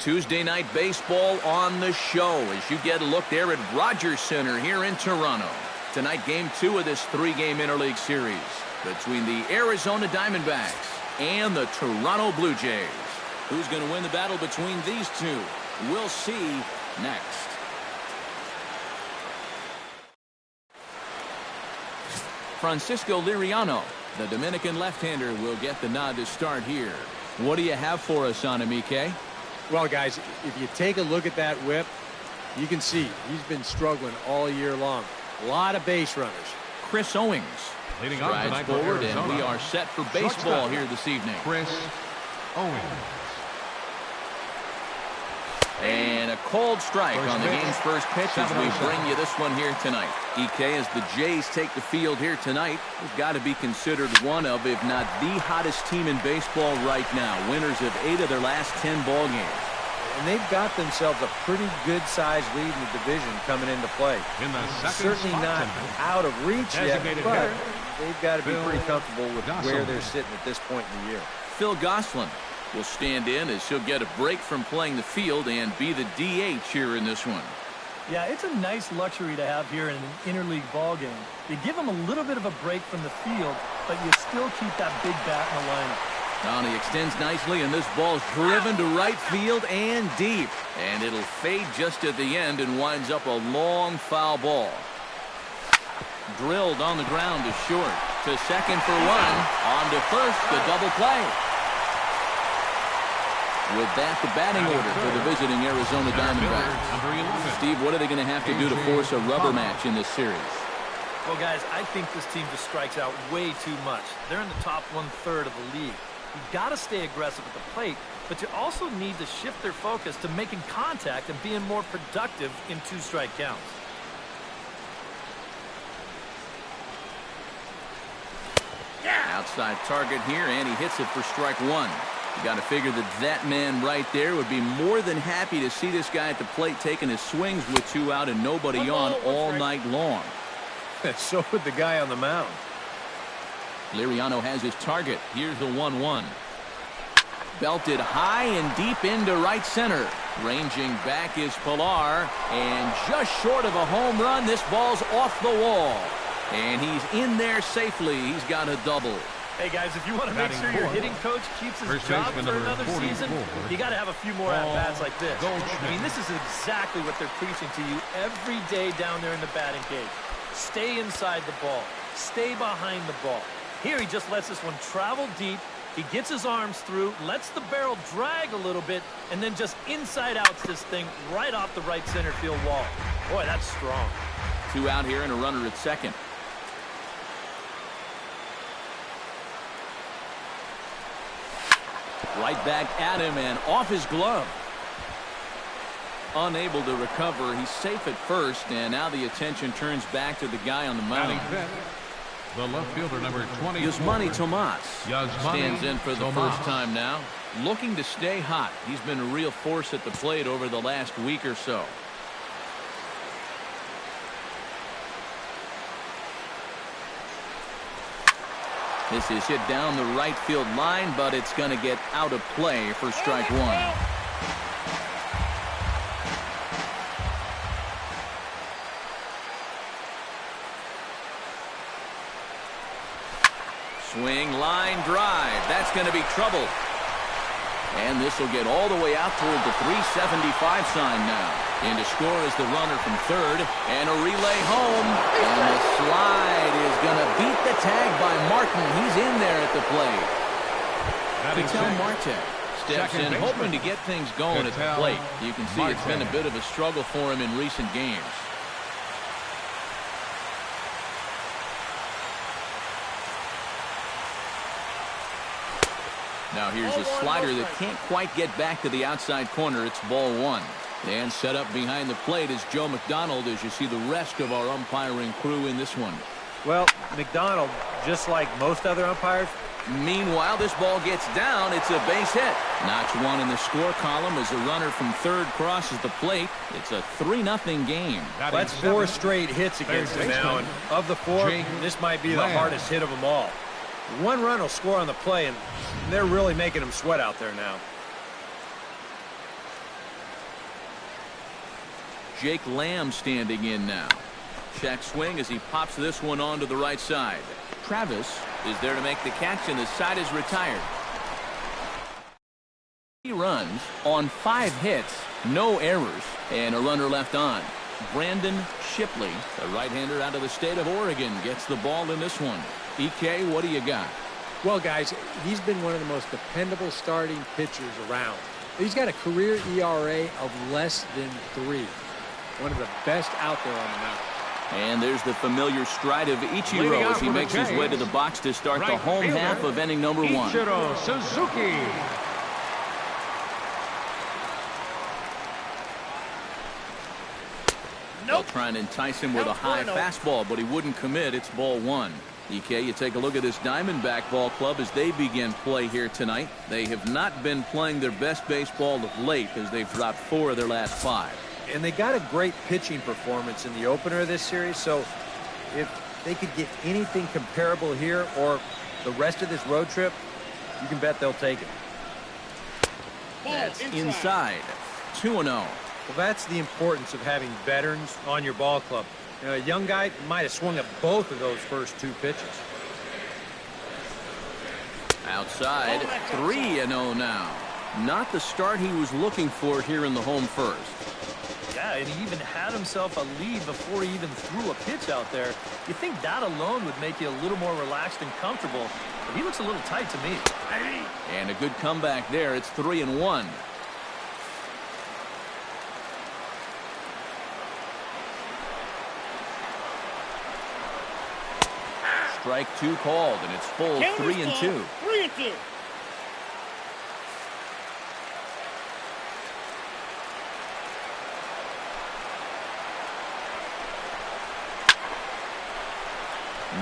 Tuesday night baseball on the show as you get a look there at Rogers Center here in Toronto. Tonight, Game 2 of this 3-game interleague series between the Arizona Diamondbacks and the Toronto Blue Jays. Who's going to win the battle between these two? We'll see next. Francisco Liriano, the Dominican left-hander, will get the nod to start here. What do you have for us on him, EK? Well, guys, if you take a look at that whip, you can see he's been struggling all year long. A lot of base runners. Chris Owings leading off strides forward, and we are set for baseball here this evening. Chris Owings. And a cold strike on the game's first pitch as we bring you this one here tonight. EK, as the Jays take the field here tonight, has got to be considered one of, if not the hottest team in baseball right now. Winners of 8 of their last 10 ball games. And they've got themselves a pretty good-sized lead in the division coming into play. Certainly not out of reach yet, but they've got to be pretty comfortable with where they're sitting at this point in the year. Phil Gosselin will stand in as he'll get a break from playing the field and be the DH here in this one. Yeah, it's a nice luxury to have here in an interleague ball game. You give him a little bit of a break from the field, but you still keep that big bat in the lineup. Now he extends nicely, and this ball's driven to right field and deep. And it'll fade just at the end and winds up a long foul ball. Drilled on the ground to short. To second for one. On to first, the double play. With that, the batting order for the visiting Arizona Diamondbacks. Steve, what are they going to have to do to force a rubber match in this series? Well, guys, I think this team just strikes out way too much. They're in the top 1/3 of the league. You've got to stay aggressive at the plate, but you also need to shift their focus to making contact and being more productive in 2-strike counts. Outside target here, and he hits it for strike one. You got to figure that man right there would be more than happy to see this guy at the plate taking his swings with 2 out and nobody on all night long. So would the guy on the mound. Liriano has his target. Here's the 1-1. Belted high and deep into right center. Ranging back is Pilar, and just short of a home run, this ball's off the wall. And he's in there safely. He's got a double. Hey, guys, if you want to make sure your hitting coach keeps his job for another season, you got to have a few more at-bats like this. I mean, this is exactly what they're preaching to you every day down there in the batting cage. Stay inside the ball. Stay behind the ball. Here, he just lets this one travel deep. He gets his arms through, lets the barrel drag a little bit, and then just inside outs this thing right off the right center field wall. Boy, that's strong. 2 out here and a runner at second. Right back at him and off his glove. Unable to recover. He's safe at first, and now the attention turns back to the guy on the mound. The left fielder, number 20. Yasmani Tomas stands in for the first time now. Looking to stay hot. He's been a real force at the plate over the last week or so. This is hit down the right field line, but it's going to get out of play for strike one. Swing, line, drive. That's going to be trouble. And this will get all the way out toward the 375 sign now. In to score is the runner from third. And a relay home. And the slide is going to beat the tag by Martin. He's in there at the plate. Ketel Marte steps in, hoping to get things going at the plate. You can see it's been a bit of a struggle for him in recent games. Now here's a slider that can't quite get back to the outside corner. It's ball one. And set up behind the plate is Joe McDonald as you see the rest of our umpiring crew in this one. Well, McDonald, just like most other umpires. Meanwhile, this ball gets down. It's a base hit. Notch one in the score column as a runner from third crosses the plate. It's a 3-0 game. That's 4 straight hits against him now. And of the 4, this might be the hardest hit of them all. One run will score on the play, and they're really making him sweat out there now. Jake Lamb standing in now. Check swing as he pops this one onto the right side. Travis is there to make the catch, and the side is retired. He runs on 5 hits, no errors, and a runner left on. Brandon Shipley, the right-hander out of the state of Oregon, gets the ball in this one. EK, what do you got? Well, guys, he's been one of the most dependable starting pitchers around. He's got a career ERA of less than 3. One of the best out there on the mound. And there's the familiar stride of Ichiro as he makes his way to the box to start the home half of inning number 1. Ichiro Suzuki. They'll try and entice him with a high fastball, but he wouldn't commit. It's ball 1. EK, you take a look at this Diamondback ball club as they begin play here tonight. They have not been playing their best baseball of late as they've dropped 4 of their last 5. And they got a great pitching performance in the opener of this series, so if they could get anything comparable here or the rest of this road trip, you can bet they'll take it. That's inside. 2-0. Well, that's the importance of having veterans on your ball club. You know, a young guy might have swung at both of those first 2 pitches. Outside, 3-0 now. Not the start he was looking for here in the home first. Yeah, and he even had himself a lead before he even threw a pitch out there. You think that alone would make you a little more relaxed and comfortable, but he looks a little tight to me. And a good comeback there. It's 3-1. Strike 2 called, and it's full 3-2. 3-2.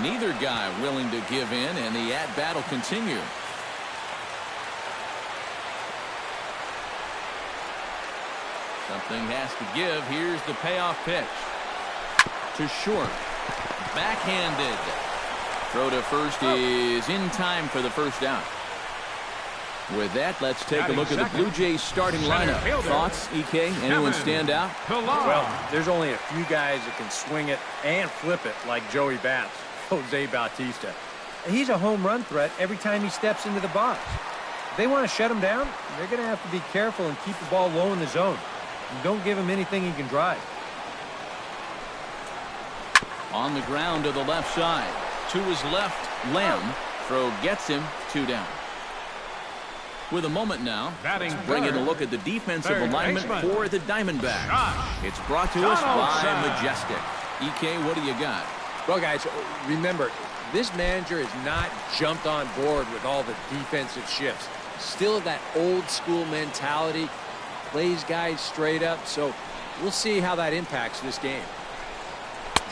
Neither guy willing to give in, and the at-bat will continue. Something has to give. Here's the payoff pitch. To short. Backhanded. Throw to first is in time for the first out. With that, let's take a look at the Blue Jays starting lineup. Thoughts, EK? Anyone stand out? Well, there's only a few guys that can swing it and flip it like Joey Bats, Jose Bautista. And he's a home run threat every time he steps into the box. If they want to shut him down, they're going to have to be careful and keep the ball low in the zone. And don't give him anything he can drive. On the ground to the left side. To his left, Lamb. Throw gets him. 2 down. With a moment now, let's bring in a look at the defensive alignment for the Diamondbacks. It's brought to us by Majestic. EK, what do you got? Well, guys, remember, this manager has not jumped on board with all the defensive shifts. Still that old school mentality, plays guys straight up, so we'll see how that impacts this game.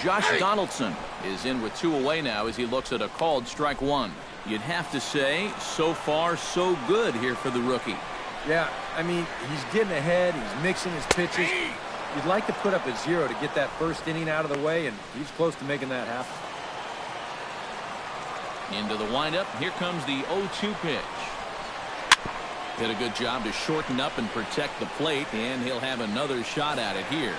Josh Donaldson is in with 2 away now as he looks at a called strike 1. You'd have to say, so far, so good here for the rookie. Yeah, I mean, he's getting ahead. He's mixing his pitches. You'd like to put up a 0 to get that first inning out of the way, and he's close to making that happen. Into the windup. Here comes the 0-2 pitch. Did a good job to shorten up and protect the plate, and he'll have another shot at it here.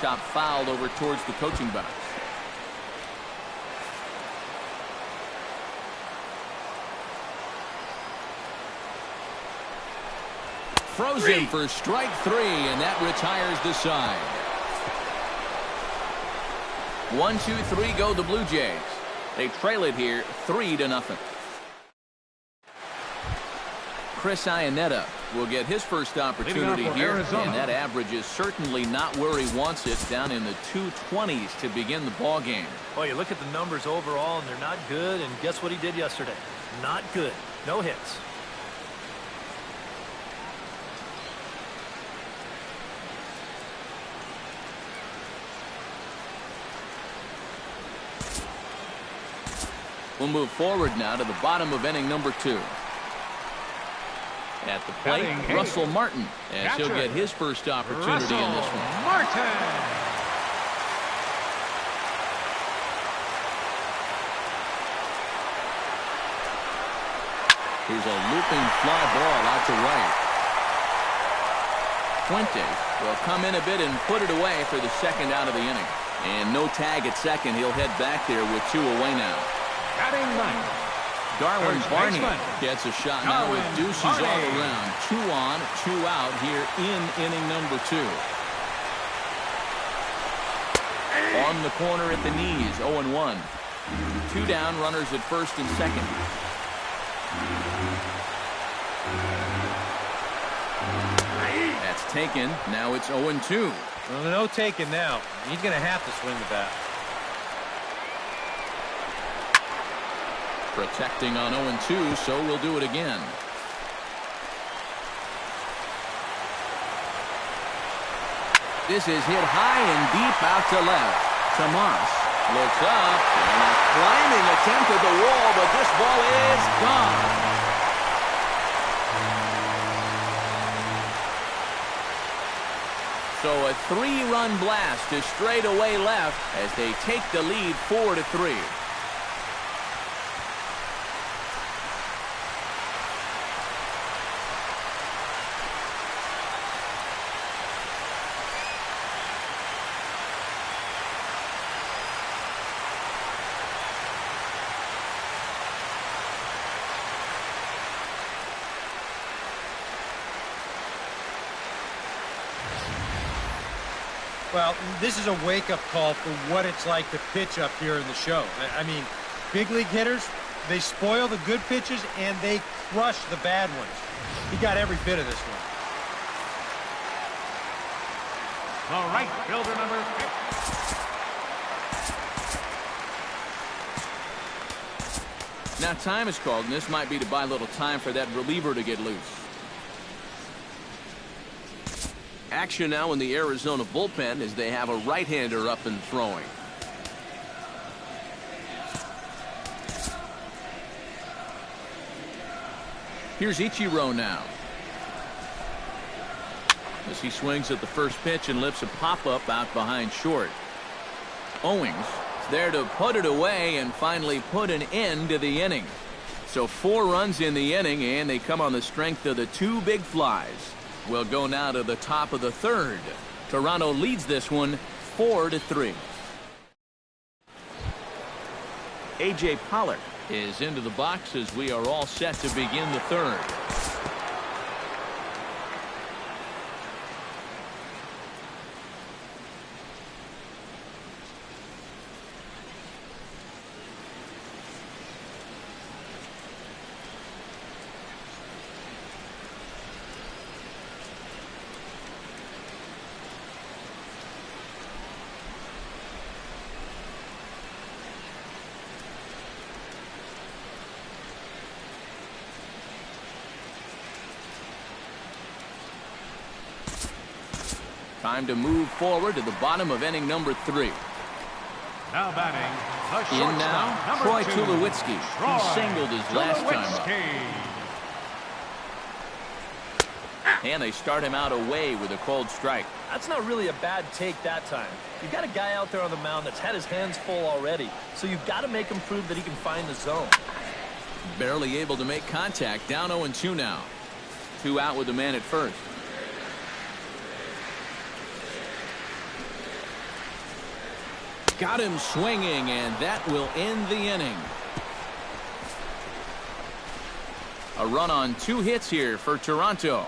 Chop fouled over towards the coaching box. Throws him for strike 3, and that retires the side. 1-2-3 go the Blue Jays. They trail it here 3-0. Chris Iannetta will get his first opportunity here, and that average is certainly not where he wants it, down in the 220s to begin the ball game. Well, you look at the numbers overall, and they're not good, and guess what he did yesterday? Not good. No hits. We'll move forward now to the bottom of inning number 2. At the plate, Russell Martin, as he'll get his first opportunity in this one. Martin. Here's a looping fly ball out to right. Fuente will come in a bit and put it away for the second out of the inning. And no tag at second. He'll head back there with 2 away now. Batting ninth, Darwin Barney gets a shot now with deuces all around. 2 on, 2 out here in inning number 2. On the corner at the knees, 0-1. 2 down, runners at first and second. That's taken. Now it's 0-2. Well, no taking now. He's going to have to swing the bat. Protecting on 0-2, so we'll do it again. This is hit high and deep out to left. Tomas looks up, and a climbing attempt at the wall, but this ball is gone. So a 3-run blast to straightaway left as they take the lead 4-3. Well, this is a wake-up call for what it's like to pitch up here in the show. I mean, big league hitters, they spoil the good pitches and they crush the bad ones. He got every bit of this one. The right fielder, number 6. Now time is called, and this might be to buy a little time for that reliever to get loose. Action now in the Arizona bullpen as they have a right-hander up and throwing. Here's Ichiro now. As he swings at the first pitch and lifts a pop-up out behind short. Owings is there to put it away and finally put an end to the inning. So 4 runs in the inning, and they come on the strength of the 2 big flies. We'll go now to the top of the 3rd. Toronto leads this one 4-3. A.J. Pollock is into the box as we are all set to begin the 3rd. Time to move forward to the bottom of inning number 3. Now batting, the in now, Troy Tulowitzki. He singled his last time up. And they start him out away with a cold strike. That's not really a bad take that time. You've got a guy out there on the mound that's had his hands full already, so you've got to make him prove that he can find the zone. Barely able to make contact. Down 0-2 now. 2 out with the man at first. Got him swinging, and that will end the inning. A run on 2 hits here for Toronto.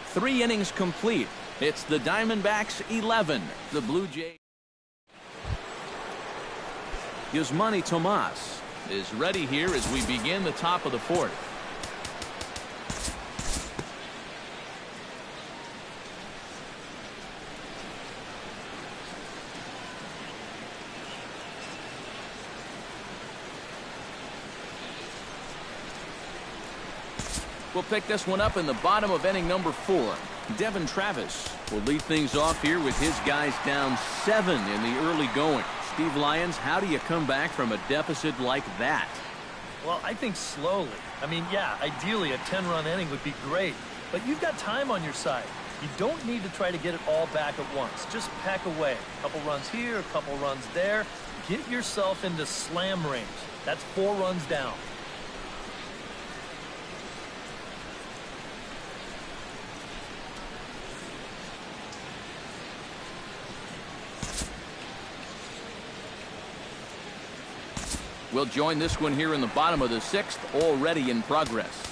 3 innings complete. It's the Diamondbacks 11. The Blue Jays. Yasmani Tomas is ready here as we begin the top of the 4th. We'll pick this one up in the bottom of inning number 4. Devin Travis will lead things off here with his guys down 7 in the early going. Steve Lyons, how do you come back from a deficit like that? Well, I think slowly. I mean, yeah, ideally a 10-run inning would be great, but you've got time on your side. You don't need to try to get it all back at once. Just pack away. A couple runs here, a couple runs there. Get yourself into slam range. That's 4 runs down. We'll join this one here in the bottom of the 6th, already in progress.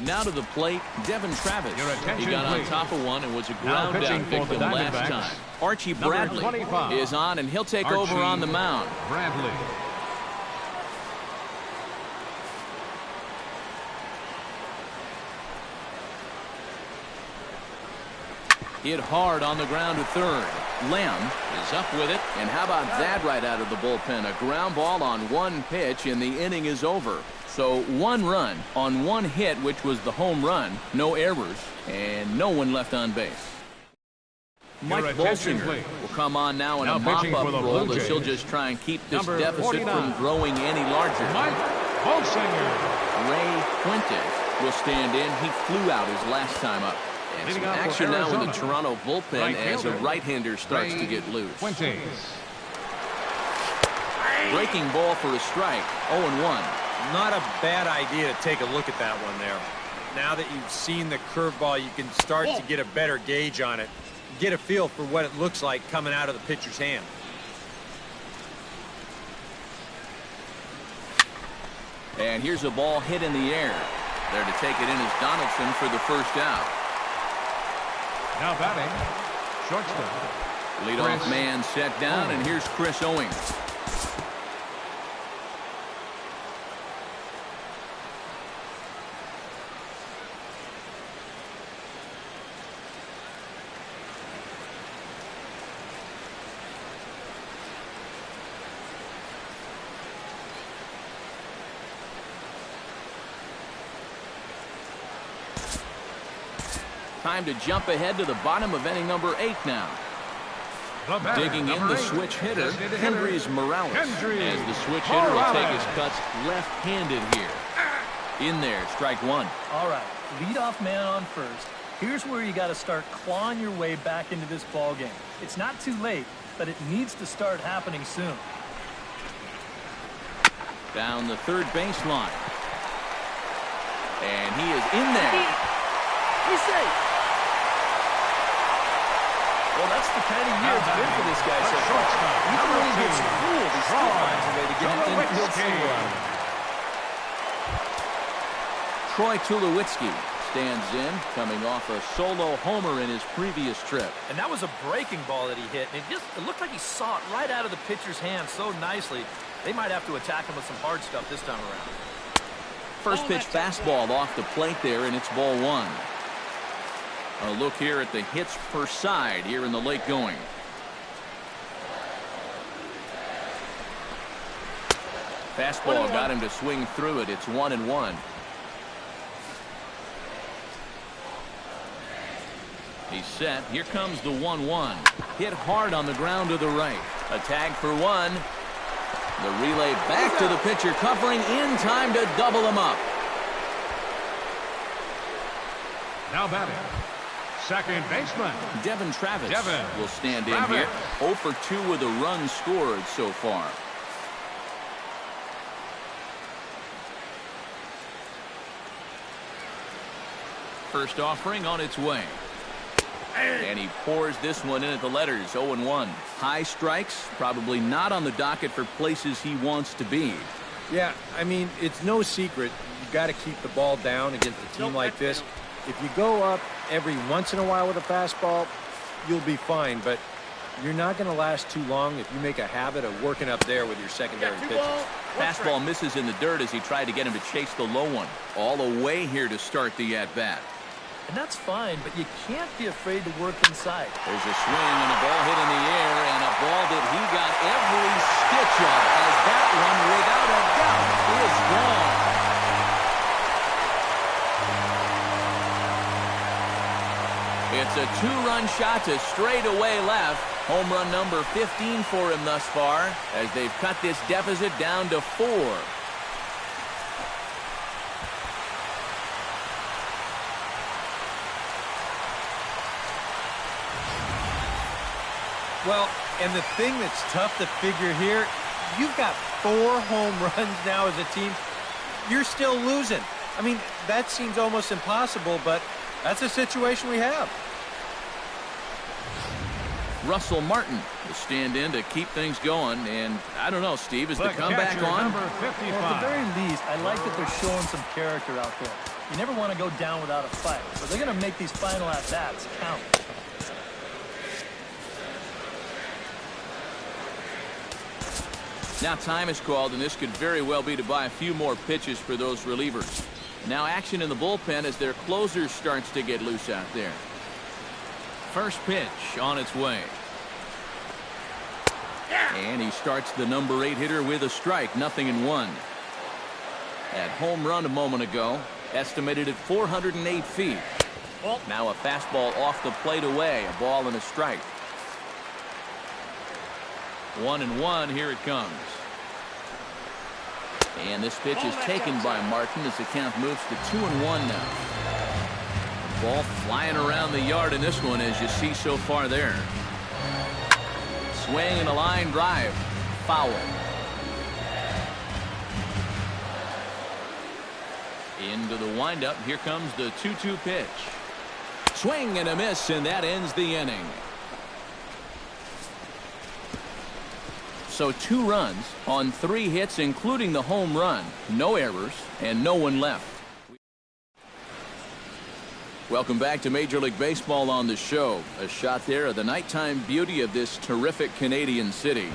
Now to the plate, Devin Travis. He got on top of one and was a ground down victim last time. Archie Bradley is on, and he'll take over on the mound. Bradley. Hit hard on the ground to third. Lamb is up with it, and how about that right out of the bullpen? A ground ball on one pitch, and the inning is over. So 1 run on 1 hit, which was the home run, no errors, and no one left on base. Mike Bolsinger will come on now in a mop-up role as he'll just try and keep this deficit from growing any larger. Mike Bolsinger. Ray Fuentes will stand in. He flew out his last time up. And some action now in the Toronto bullpen as a right-hander starts to get loose. Breaking ball for a strike, 0-1. Not a bad idea to take a look at that one there. Now that you've seen the curveball, you can start to get a better gauge on it. Get a feel for what it looks like coming out of the pitcher's hand. And here's a ball hit in the air. There to take it in is Donaldson for the first out. Now batting, shortstop. Leadoff man set down, and here's Chris Owings. Time to jump ahead to the bottom of inning number 8 now. Digging in the switch hitter, Hendrys Morales. As the switch hitter will take his cuts left-handed here. In there, strike 1. All right, leadoff man on first. Here's where you got to start clawing your way back into this ball game. It's not too late, but it needs to start happening soon. Down the third baseline. And he is in there. He's safe. Well, that's the kind of year it's been for this guy so far. Even when he gets fooled, he still finds a way to get an infield single out of him. Troy Tulowitzki stands in, coming off a solo homer in his previous trip. And that was a breaking ball that he hit. And it looked like he saw it right out of the pitcher's hand so nicely. They might have to attack him with some hard stuff this time around. First pitch fastball off the plate there, and it's ball 1. A look here at the hits per side here in the late going. Fastball got him to swing through it. It's 1-1. He's set. Here comes the 1-1. Hit hard on the ground to the right. A tag for 1. The relay back to the pitcher, covering in time to double him up. Now batting, second baseman Devin Travis will stand in here. 0 for 2 with a run scored so far. First offering on its way. And he pours this one in at the letters, 0-1. High strikes, probably not on the docket for places he wants to be. Yeah, I mean, it's no secret. You got to keep the ball down against a team like this. If you go up every once in a while with a fastball, you'll be fine. But you're not going to last too long if you make a habit of working up there with your secondary pitches. Fastball misses in the dirt as he tried to get him to chase the low one. All the way here to start the at-bat. And that's fine, but you can't be afraid to work inside. There's a swing and a ball hit in the air, and a ball that he got every stitch of, as that one, without a doubt, is gone. It's a 2-run shot to straightaway left. Home run number 15 for him thus far, as they've cut this deficit down to 4. Well, and the thing that's tough to figure here, you've got 4 home runs now as a team. You're still losing. I mean, that seems almost impossible, but that's a situation we have. Russell Martin will stand in to keep things going. And I don't know, Steve, is the comeback on? Number 55. Well, at the very least, I like that they're showing some character out there. You never want to go down without a fight, but they're going to make these final at-bats count. Now time is called, and this could very well be to buy a few more pitches for those relievers. Now action in the bullpen as their closer starts to get loose out there. First pitch on its way. And he starts the number 8 hitter with a strike, 0-1. That home run a moment ago, estimated at 408 feet. Now a fastball off the plate away, a ball and a strike. 1-1, here it comes. And this pitch is taken by Martin as the count moves to 2-1 now. Ball flying around the yard in this one, as you see so far there. Swing and a line drive. Foul. Into the windup. Here comes the 2-2 pitch. Swing and a miss, and that ends the inning. So 2 runs on 3 hits, including the home run. No errors and no one left. Welcome back to Major League Baseball on the show. A shot there of the nighttime beauty of this terrific Canadian city.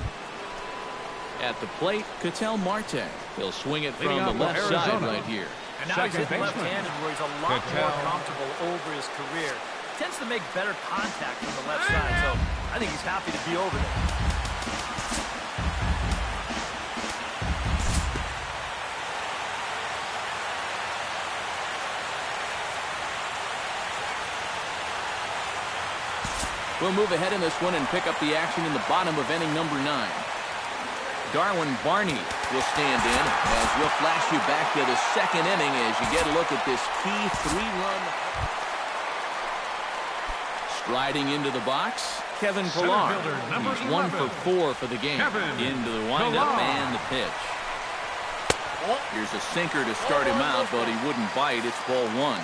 At the plate, Ketel Marte. He'll swing it from the left side right here. And now he's hitting left-handed, where he's a lot more comfortable over his career. He tends to make better contact from the left side, so I think he's happy to be over there. We'll move ahead in this one and pick up the action in the bottom of inning number 9. Darwin Barney will stand in as we'll flash you back to the 2nd inning as you get a look at this key 3-run. Striding into the box, Kevin Pillar. He's 1 for 4 for the game. Into the windup and the pitch. Here's a sinker to start him out, but he wouldn't bite. It's ball 1.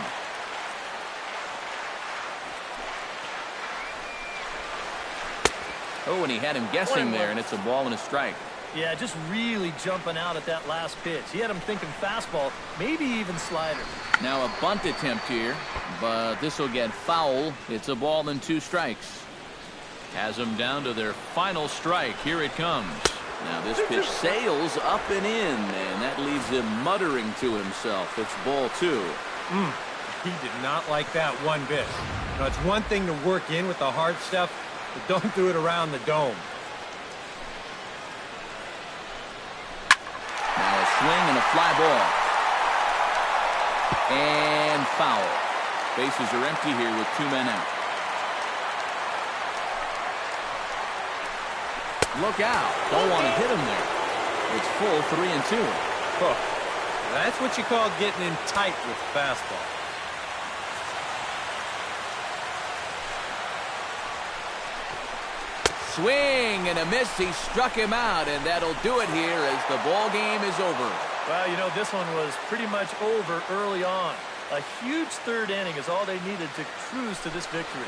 Oh, and he had him guessing there, and it's a ball and a strike. Yeah, just really jumping out at that last pitch. He had him thinking fastball, maybe even slider. Now a bunt attempt here, but this will get foul. It's a ball and 2 strikes. Has them down to their final strike. Here it comes. Now this pitch sails up and in, and that leaves him muttering to himself. It's ball 2. He did not like that one bit. You know, it's one thing to work in with the hard stuff, but don't do it around the dome. Now a swing and a fly ball. And foul. Bases are empty here with 2 men out. Look out. Don't want to hit him there. It's full 3-2. Oh, that's what you call getting in tight with fastball. Swing and a miss. He struck him out, and that'll do it here as the ball game is over. Well, you know, this one was pretty much over early on. A huge 3rd inning is all they needed to cruise to this victory.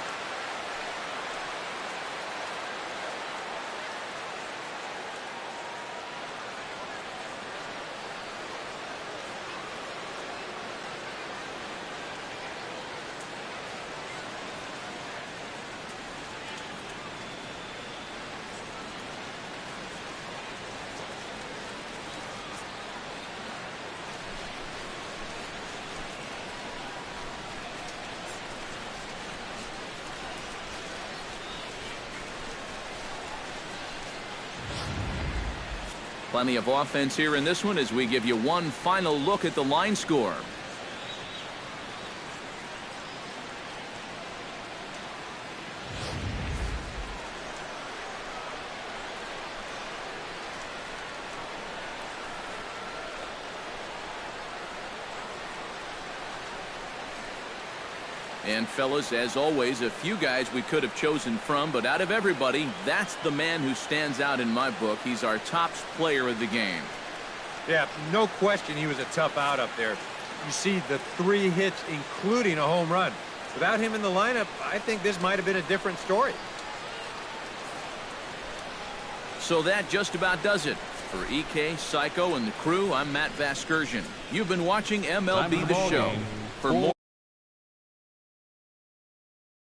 Plenty of offense here in this one as we give you one final look at the line score. And fellas, as always, a few guys we could have chosen from, but out of everybody, that's the man who stands out in my book. He's our top player of the game. Yeah, no question he was a tough out up there. You see the 3 hits, including a home run. Without him in the lineup, I think this might have been a different story. So that just about does it. For EK, Psycho, and the crew, I'm Matt Vasgersian. You've been watching MLB The Show. For more